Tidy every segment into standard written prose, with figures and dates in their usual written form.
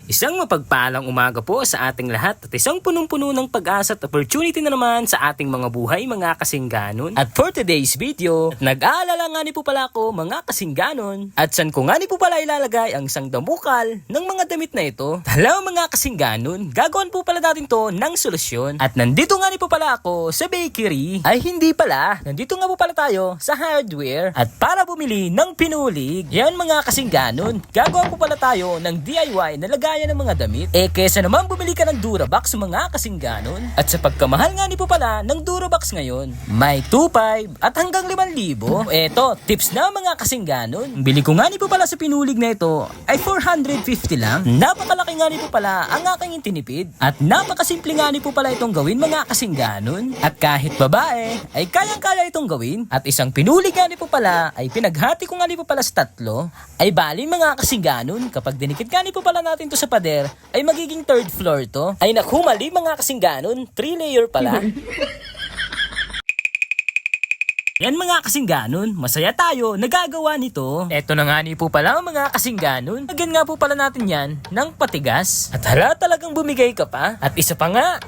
Isang mapagpalang umaga po sa ating lahat at isang punong-puno ng pag-asa at opportunity na naman sa ating mga buhay mga kasingganon. At for today's video, nag-aalala nga ni po pala ako mga kasingganon at saan ko nga ni po pala ilalagay ang isang damukal ng mga damit na ito. Hello mga kasingganon, gagawin po pala natin to ng solusyon. At nandito nga ni po pala ako sa bakery. Ay hindi pala, nandito nga po pala tayo sa hardware at para bumili ng pinulig. Yan mga kasingganon, gagawa po pala tayo ng DIY na lagayan ng mga damit. Kesa naman bumili ka ng Durabox mga kasingganon. At sa pagkamahal nga ni po pala ng Durabox ngayon, may 2,500 at hanggang 5,000. Eto, tips na mga kasingganon. Bili ko nga ni po pala sa pinulig na ito ay 450 lang. Napakalaki nga ni po pala ang aking tinipid. At napakasimple nga ni po pala itong gawin mga kasingganon. At kahit babae, ay kayang-kaya itong gawin. At isang pinulig nga ni po pala ay pinaghati ko nga ni po pala sa 3. Ay bali mga kasingganon, kapag dinikit nga ni po pala natin to sa pader, ay magiging 3rd floor to. Ay naku, mali mga kasingganon, 3 layer pala. Yan mga kasingganon, masaya tayo nagagawa nito. Eto na nga ni po pala mga kasingganon. Lagyan nga po pala natin yan ng patigas. At hala, talagang bumigay ka pa. At isa pa nga,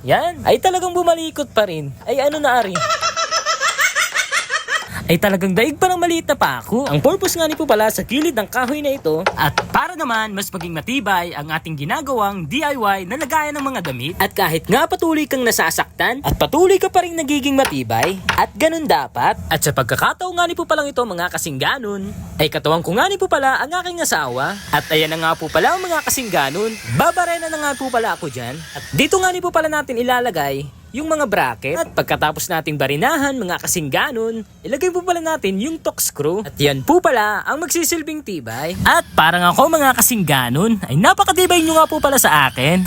yan, ay talagang bumalikot pa rin. Ay ano na ari? Ay talagang daig pa ng maliit na pako. Ang purpose nga ni po pala sa kilid ng kahoy na ito at para naman mas maging matibay ang ating ginagawang DIY na lagayan ng mga damit. At kahit nga patuloy kang nasasaktan at patuloy ka pa rin nagiging matibay at ganun dapat. At sa pagkakataon nga ni po palang ito mga kasingganon, ay katawan ko nga ni po pala ang aking asawa. At ayan na nga po pala ang mga kasingganon, babarena na nga po pala ako dyan. At dito nga ni po pala natin ilalagay yung mga bracket. At pagkatapos nating barinahan mga kasingganon, ilagay po pala natin yung torque screw. At yan po pala ang magsisilbing tibay. At parang ako mga kasingganon, ay napakatibay nyo nga po pala sa akin.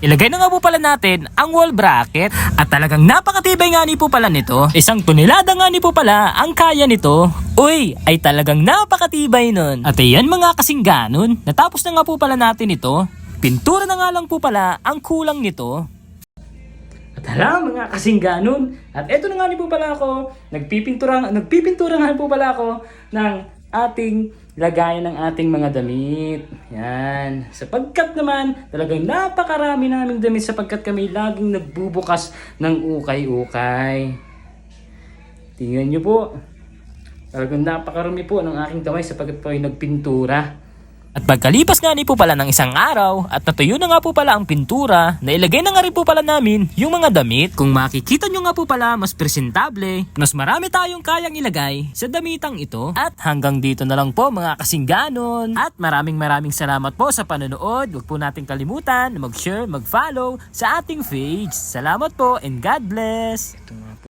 Ilagay na nga po pala natin ang wall bracket. At talagang napakatibay nga ni po pala nito. 1 tonelada nga ni po pala ang kaya nito. Uy, ay talagang napakatibay nun. At ayan mga kasingganon, natapos na nga po pala natin ito. Pintura na nga lang po pala ang kulang nito. At hala mga kasingganon, at eto na nga ni po pala ako, nagpipintura nga po pala ako ng ating lagayan ng ating mga damit. Yan. Sapagkat naman, talagang napakarami naming damit sapagkat kami laging nagbubukas ng ukay-ukay. Tingnan nyo po, talagang napakarami po ng aking kamay sapagkat po ay nagpintura. At pagkalipas nga ni po pala ng isang araw at natuyo na nga po pala ang pintura, nailagay na nga rin po pala namin yung mga damit. Kung makikita nyo nga po pala mas presentable, mas marami tayong kayang ilagay sa damitang ito. At hanggang dito na lang po mga kasingganon. At maraming salamat po sa panonood. Huwag po natin kalimutan na mag-share, mag-follow sa ating page. Salamat po and God bless!